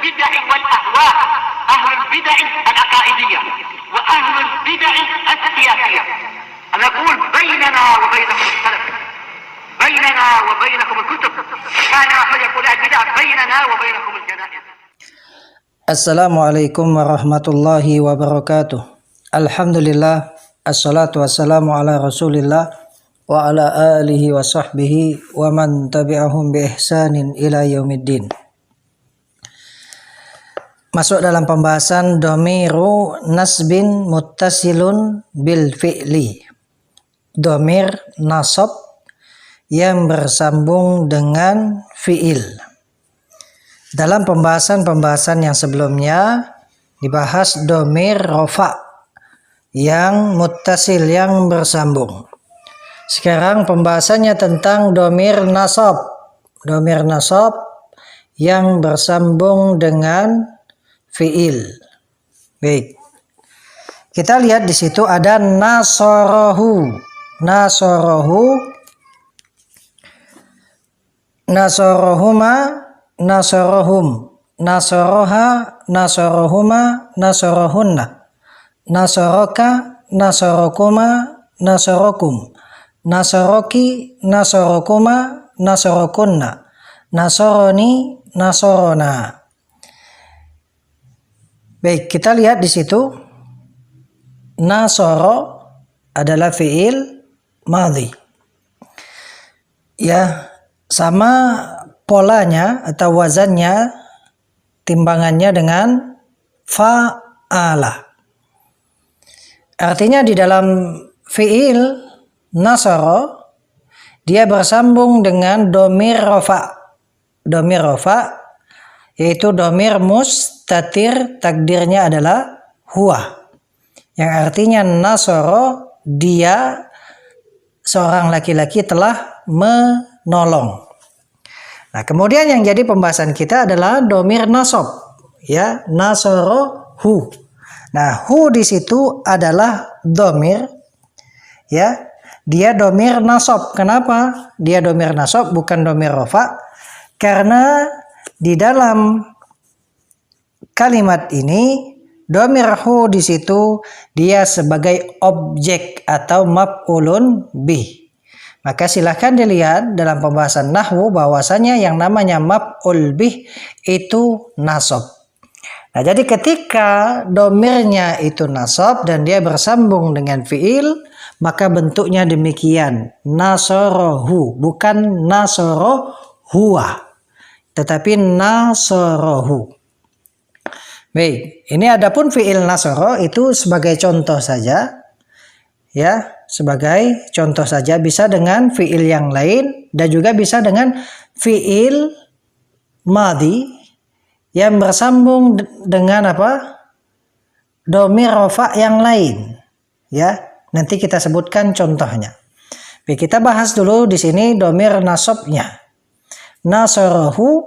البدع والأهواء، أهل البدع العقائدية وأهل البدع السياسية. أنا أقول بيننا وبينكم السلف، بيننا وبينكم الكتب، كان أحمد يقول البدع بيننا وبينكم الجنائز. Assalamualaikum warahmatullahi wabarakatuh. Alhamdulillah, assalatu wassalamu ala rasulillah wa ala alihi wa sahbihi wa man tabi'ahum bi ihsanin ila yaumiddin. Masuk dalam pembahasan domiru nasbin muttasilun bil fi'li. Domir nasab yang bersambung dengan fi'il. Dalam pembahasan yang sebelumnya dibahas domir rofa yang muttasil, yang bersambung. Sekarang pembahasannya tentang domir nasab. Domir nasab yang bersambung dengan fi'il. Baik. Kita lihat di situ ada nasorohu. Nasorohu. Nasorohuma. Nasorohum, nasoroha, nasorohuma, nasorohunna, nasoroka, nasorokuma, nasorokum, nasoroki, nasorokuma, nasorokunna, nasoroni, nasorona. Baik, kita lihat di situ nasoro adalah fi'il madhi. Ya, sama polanya atau wazannya, timbangannya dengan fa'ala. Artinya di dalam fi'il nasara dia bersambung dengan domir rofa. Domir rofa yaitu domir mustatir, takdirnya adalah huwa. Yang artinya nasara, dia seorang laki-laki telah menolong. Nah, kemudian yang jadi pembahasan kita adalah domir nasab, ya, nasorohu. Nah, hu di situ adalah domir, ya, dia domir nasab. Kenapa dia domir nasab bukan domir rofa? Karena di dalam kalimat ini domir hu di situ dia sebagai objek atau maf'ulun bih. Maka silahkan dilihat dalam pembahasan nahwu bahwasanya yang namanya maf'ul bih itu nasab. Nah, jadi ketika domirnya itu nasab dan dia bersambung dengan fi'il, maka bentuknya demikian. Nasorohu, bukan nasorohuwa, tetapi nasorohu. Baik, ini adapun fi'il nasoro itu sebagai contoh saja. Ya, sebagai contoh saja, bisa dengan fi'il yang lain dan juga bisa dengan fi'il madhi yang bersambung dengan apa? Domir rofa yang lain. Ya, nanti kita sebutkan contohnya. Baik, kita bahas dulu di sini domir nasabnya. Nasarahu,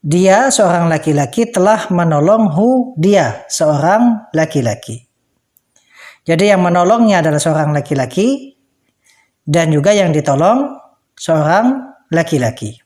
dia seorang laki-laki telah menolong hu, dia seorang laki-laki. Jadi yang menolongnya adalah seorang laki-laki dan juga yang ditolong seorang laki-laki.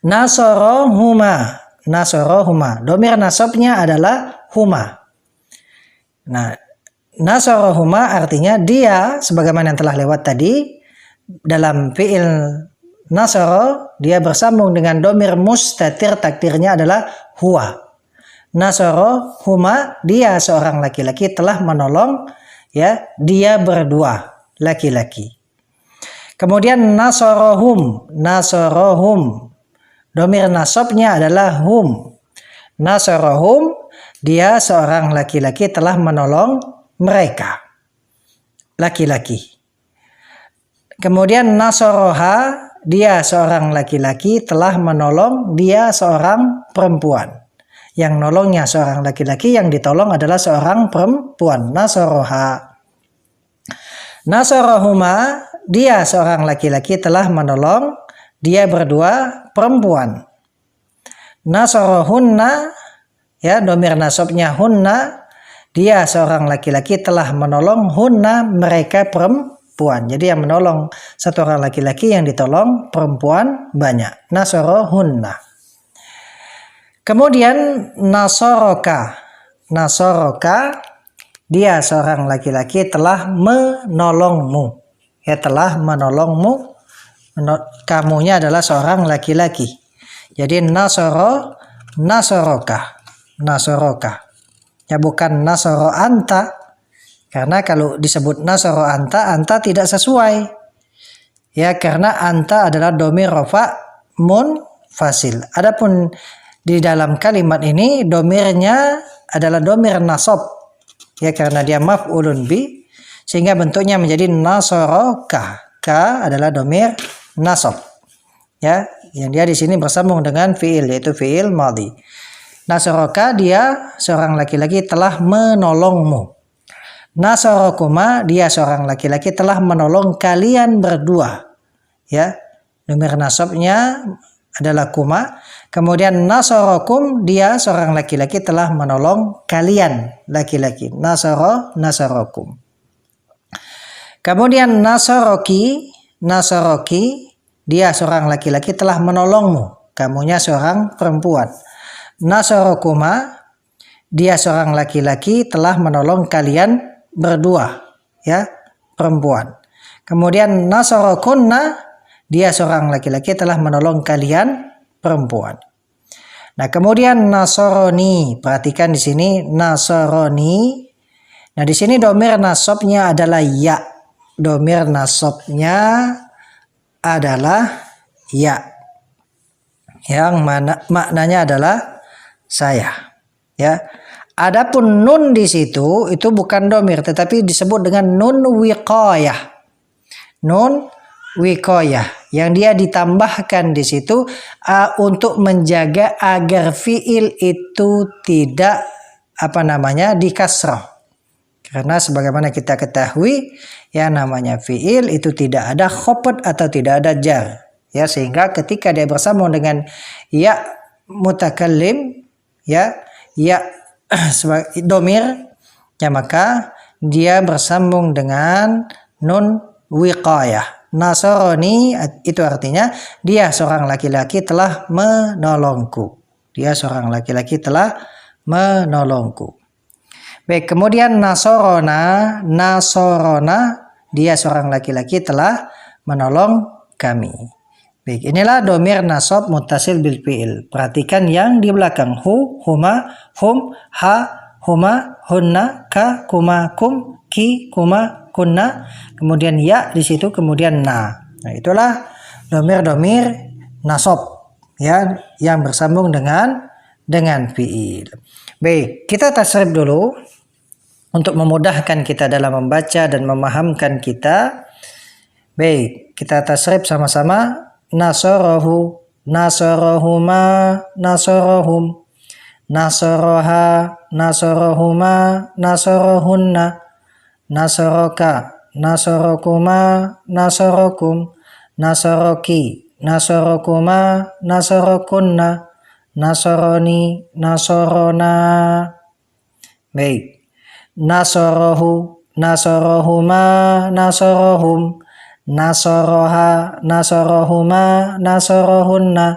Nasorohuma, nasorohuma. Domir nasabnya adalah huma. Nah, nasorohuma artinya dia, sebagaimana yang telah lewat tadi, dalam fi'il nasoro, dia bersambung dengan domir mustatir, takdirnya adalah huwa. Nasoro huma, dia seorang laki-laki telah menolong, ya, dia berdua laki-laki. Kemudian nasorohum, nasorohum, domir nasabnya adalah hum. Nasorohum, dia seorang laki-laki telah menolong mereka laki-laki. Kemudian nasoroha, dia seorang laki-laki telah menolong dia seorang perempuan. Yang nolongnya seorang laki-laki, yang ditolong adalah seorang perempuan. Nasoroha. Nasorohuma, dia seorang laki-laki telah menolong dia berdua perempuan. Nasorohunna, ya, domir nasabnya hunna, dia seorang laki-laki telah menolong hunna, mereka perempuan. Jadi yang menolong satu orang laki-laki, yang ditolong perempuan banyak. Nasorohunna. Kemudian nasoroka. Nasoroka, dia seorang laki-laki telah menolongmu. Ya, telah menolongmu. Kamunya adalah seorang laki-laki. Jadi nasoroka. Ya, bukan nasoro anta. Karena kalau disebut nasoro anta tidak sesuai. Ya, karena anta adalah dhamir rafa munfasil. Adapun di dalam kalimat ini dhamirnya adalah dhamir nasab. Ya, karena dia maf'ulun bi, sehingga bentuknya menjadi nasoroka. Ka adalah dhamir nasab. Ya, yang dia di sini bersambung dengan fiil, yaitu fiil madhi. Nasoroka, dia seorang laki-laki telah menolongmu. Nasarokuma, dia seorang laki-laki telah menolong kalian berdua. Ya, dhamir nasabnya adalah kuma. Kemudian nasarokum, dia seorang laki-laki telah menolong kalian laki-laki. Nasarokum. Kemudian nasaroki, dia seorang laki-laki telah menolongmu. Kamunya seorang perempuan. Nasarokuma, dia seorang laki-laki telah menolong kalian berdua, ya, perempuan. Kemudian nasarokunna, dia seorang laki-laki telah menolong kalian perempuan. Nah, kemudian nasaroni, perhatikan di sini nasaroni. Nah, di sini dhamir nasabnya adalah ya. Dhamir nasabnya adalah ya. Yang maknanya adalah saya. Ya. Adapun nun di situ itu bukan dhamir, tetapi disebut dengan nun wiqayah. Nun wiqayah yang dia ditambahkan di situ untuk menjaga agar fiil itu tidak dikasrah. Karena sebagaimana kita ketahui, ya, namanya fiil itu tidak ada khafd atau tidak ada jar. Ya, sehingga ketika dia bersambung dengan ya mutakallim, ya sebagai dhamir, ya, maka dia bersambung dengan nun wiqayah. Nasaroni itu artinya dia seorang laki-laki telah menolongku. Dia seorang laki-laki telah menolongku. Baik, kemudian nasorona, dia seorang laki-laki telah menolong kami. Baik, inilah dhamir nasab muttasil bil fi'il. Perhatikan yang di belakang. Hu, huma, hum, ha, huma, hunna, ka, kuma, kum, ki, kuma, kunna. Kemudian ya di situ, kemudian na. Nah, itulah dhamir-dhamir nasab, ya, yang bersambung dengan fi'il. Baik, kita tasrif dulu untuk memudahkan kita dalam membaca dan memahamkan kita. Baik, kita tasrif sama-sama. Nasarahu, nasarahuma, nasarahum, nasaraha, nasarahuma, nasarahunna, nasaraka, nasarakuma, nasarakum, nasaraki, nasarakuma, nasarakunna, nasarani, nasarana. Baik. Nasarahu, nasarahuma, nasarahum, nasaraha, nasarahuma, nasarahunna,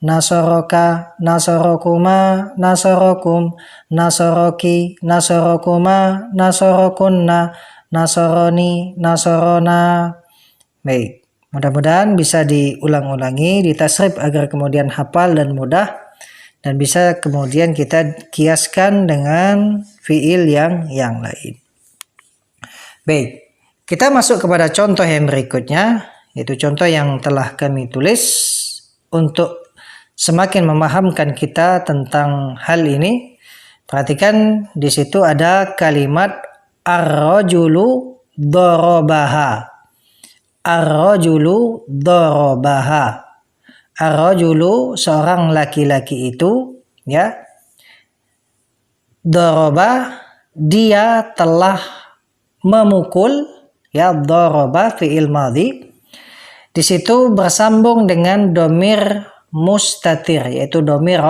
nasaraka, nasarakuma, nasarakum, nasaraki, nasarakuma, nasarakunna, nasarani, nasarana. Baik, mudah-mudahan bisa diulang-ulangi, ditasrif agar kemudian hafal dan mudah, dan bisa kemudian kita kiaskan dengan fiil yang lain. Baik, kita masuk kepada contoh yang berikutnya, yaitu contoh yang telah kami tulis untuk semakin memahamkan kita tentang hal ini. Perhatikan di situ ada kalimat ar-rajulu darabaha. Ar-rajulu darabaha. Ar-rajulu, seorang laki-laki itu, ya. Daraba, dia telah memukul, ya, daraba fi'il madhi. Di situ bersambung dengan dhamir mustatir, yaitu dhamir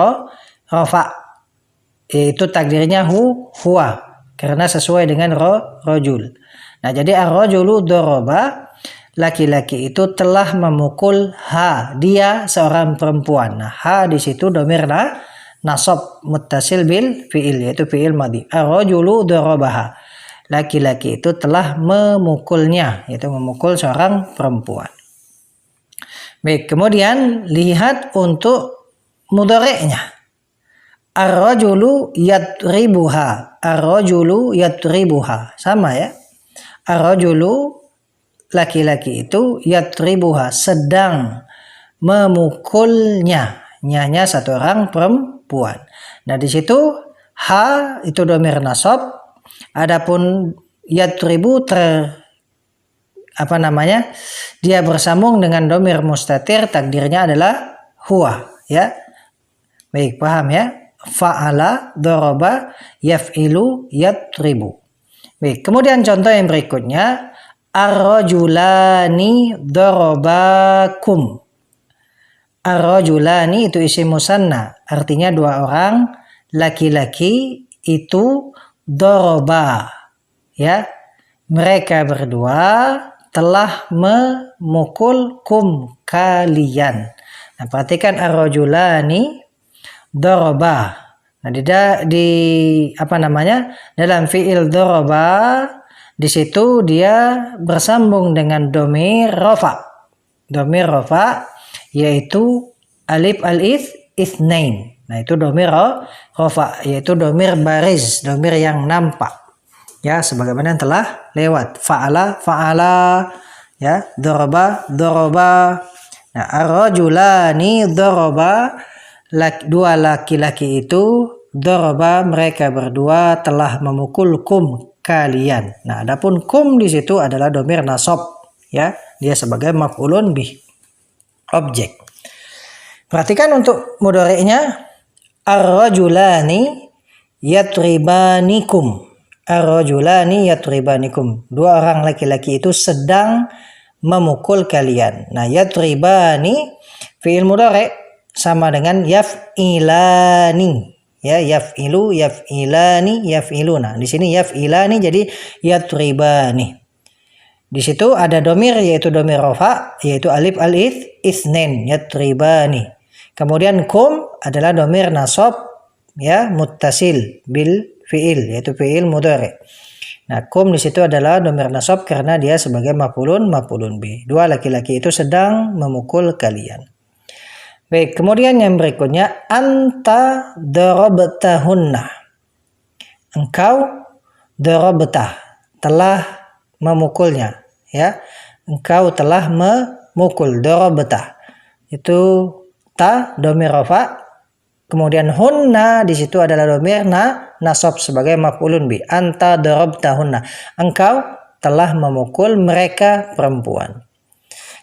rafa, yaitu takdirnya huwa, karena sesuai dengan rajul. Nah, jadi ar-rajulu daraba, laki-laki itu telah memukul ha, dia seorang perempuan. Nah, ha di situ dhamir nasab muttasil bil fi'il, yaitu fi'il madhi. Ar-rajulu darabaha. Laki-laki itu telah memukulnya, yaitu memukul seorang perempuan. Baik, kemudian lihat untuk mudhari'nya. Ar-rajulu yatribuha. Ar-rajulu yatribuha. Sama ya. Ar-rajulu laki-laki itu yatribuha sedang memukulnya. Nyanya satu orang perempuan. Nah, di situ ha itu dhamir nasab. Adapun yatribu dia bersambung dengan dhamir mustatir, takdirnya adalah huwa, ya. Baik, paham ya? Fa'ala, daraba, yaf'ilu, yatribu. Baik, kemudian contoh yang berikutnya, ar-rajulani darabakum. Ar-rajulani itu isim musanna, artinya dua orang laki-laki itu daraba, ya, mereka berdua telah memukul kalian. Nah, perhatikan ar-rajulani daraba. Nah, dalam fi'il daraba di situ dia bersambung dengan dhamir rafa. Dhamir rafa yaitu alif al-itsnain. Nah, itu dhamir rafa, yaitu dhamir bariz, dhamir yang nampak. Ya, sebagaimana yang telah lewat. Fa'ala, ya, daraba. Nah, ar-rajulani daraba, dua laki-laki itu, daraba mereka berdua telah memukul kalian. Nah, adapun di situ adalah dhamir nasab, ya, dia sebagai maf'ulun bih, objek. Perhatikan untuk mudhari'nya. Ar-rajulani yatribanikum. Ar-rajulani yatribanikum. Dua orang laki-laki itu sedang memukul kalian. Nah, yatribani fi'il mudhari' sama dengan yaf'ilani. Ya, yaf'ilu, yaf'ilani, yaf'iluna. Di sini yaf'ilani jadi yatribani. Di situ ada dhamir yaitu dhamir rafa, yaitu alif al-itsnain, yatribani. Kemudian adalah dhamir nasab, ya, muttasil bil fi'il, yaitu fi'il mudhari'. Nah, di situ adalah dhamir nasab karena dia sebagai maf'ulun bih. Dua laki-laki itu sedang memukul kalian. Baik, kemudian yang berikutnya, anta darabtahunna. Engkau darabtah, telah memukulnya, ya. Engkau telah memukul, darabtah. Itu dhamir rafa, kemudian hunna di situ adalah dhamir nasab sebagai maf'ulun bi. Anta darabtahunna, engkau telah memukul mereka perempuan.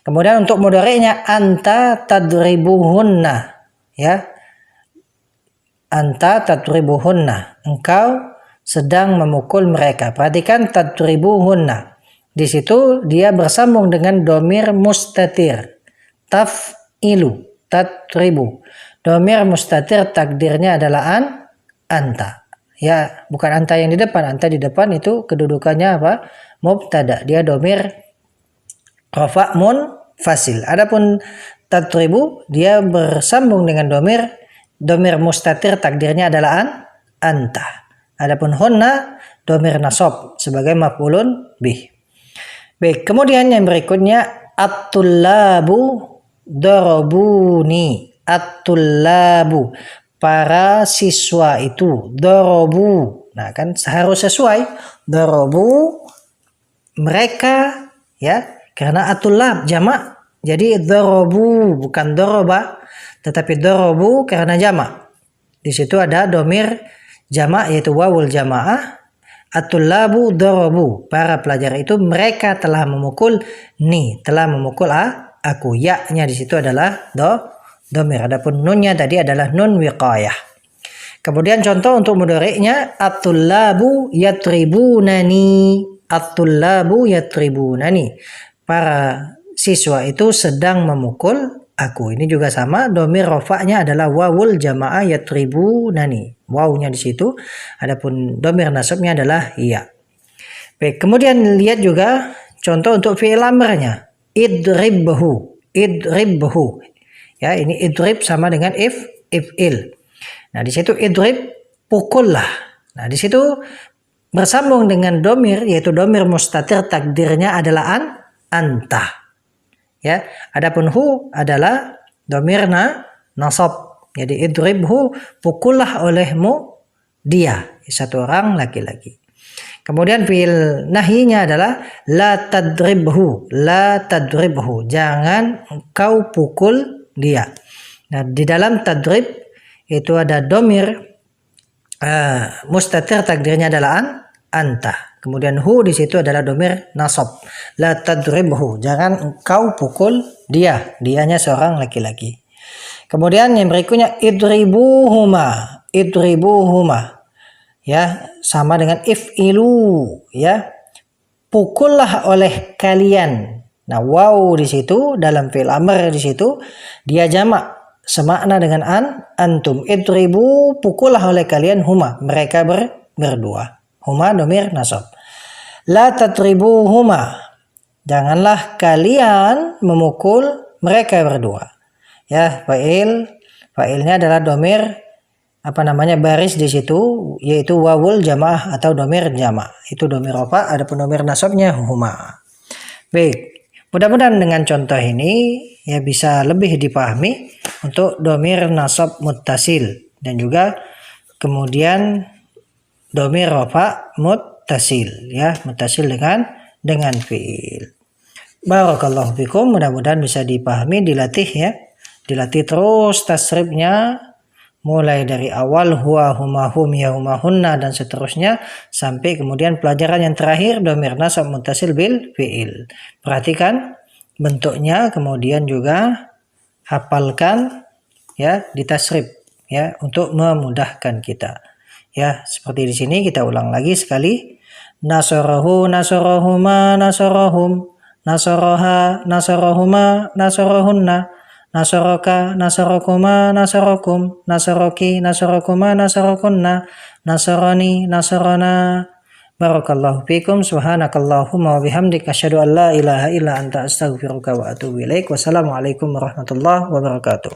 Kemudian untuk mudhari'nya anta tadribuhunna, ya. Anta tadribuhunna, engkau sedang memukul mereka. Perhatikan tadribuhunna. Di situ dia bersambung dengan dhamir mustatir. Taf'ilu, tadribu. Dhamir mustatir takdirnya adalah anta. Ya, bukan anta yang di depan. Anta di depan itu kedudukannya apa? Mubtada. Dia dhamir rafa munfasil. Adapun tadribu dia bersambung dengan dhamir mustatir takdirnya adalah anta. Adapun hunna dhamir nasab sebagai maf'ulun bih. Baik, kemudian yang berikutnya at-tullabu darabuni. At-tullabu, para siswa itu, darabu. Nah, kan harus sesuai. Darabu mereka, ya, karena at-tullab jamak. Jadi darabu bukan daraba, tetapi darabu karena jamak. Di situ ada dhamir jamak yaitu wawul jamaah. At-tullabu darabu, para pelajar itu mereka telah memukul telah memukul aku. Ya-nya di situ adalah dhamir. Adapun nunnya tadi adalah nun wiqayah. Kemudian contoh untuk mudhari'nya at-tullabu yatribunani. At-tullabu yatribunani, para siswa itu sedang memukul aku. Ini juga sama, dhamir rafa'nya adalah wawul jamaah yatribunani. Wawunya di situ. Adapun dhamir nasabnya adalah ya. Baik, kemudian lihat juga contoh untuk fi'il amrnya. Idribhu. Ya, ini idrib sama dengan if'il. Nah, di situ idrib, pukullah. Nah, di situ bersambung dengan domir, yaitu domir mustatir, takdirnya adalah anta. Ya, adapun hu adalah domir nasab. Jadi idribhu, pukullah olehmu dia, satu orang laki-laki. Kemudian fi'il nahinya adalah la tadribhu, jangan engkau pukul dia. Nah, di dalam tadrib itu ada domir mustatir, takdirnya adalah anta. Kemudian hu di situ adalah domir nasab. La tadribhu, jangan engkau pukul dia, dianya seorang laki-laki. Kemudian yang berikutnya idribuhuma. Ya, sama dengan if'ilu, ya. Pukullah oleh kalian. Nah, waw di situ dalam fi'il amr di situ dia jamak, semakna dengan antum. Idribu, pukullah oleh kalian, huma, mereka berdua. Huma domir nasab. La tadribuhuma, janganlah kalian memukul mereka berdua. Ya, fa'ilnya adalah domir baris di situ, yaitu wawul jamaah atau domir jamaah. Itu domir rafa, adapun domir nasabnya huma. Baik, mudah-mudahan dengan contoh ini ya bisa lebih dipahami untuk domir nasab muttasil dan juga kemudian domir rafa muttasil, ya, muttasil dengan fiil. Barakallahu fikum, mudah-mudahan bisa dipahami, dilatih ya. Dilatih terus tasrifnya mulai dari awal huwa, huma, hum, ya, huma, hunna dan seterusnya sampai kemudian pelajaran yang terakhir domir nasab muttasil bil fiil. Perhatikan bentuknya, kemudian juga hafalkan ya di tasrif ya untuk memudahkan kita. Ya, seperti di sini kita ulang lagi sekali. Nasarahu, nasarahuma, nasarahum, nasaraha, nasarahuma, nasarahunna, nasaraka, nasarakuma, nasarakum, nasaraki, nasarakuma, nasarakunna, nasarani, nasarana. Barakallahu fikum, subhanakallahumma wa bihamdika, asyhadu an la ilaha illa anta, astaghfiruka wa atubu ilaik. Wassalamualaikum warahmatullahi wabarakatuh.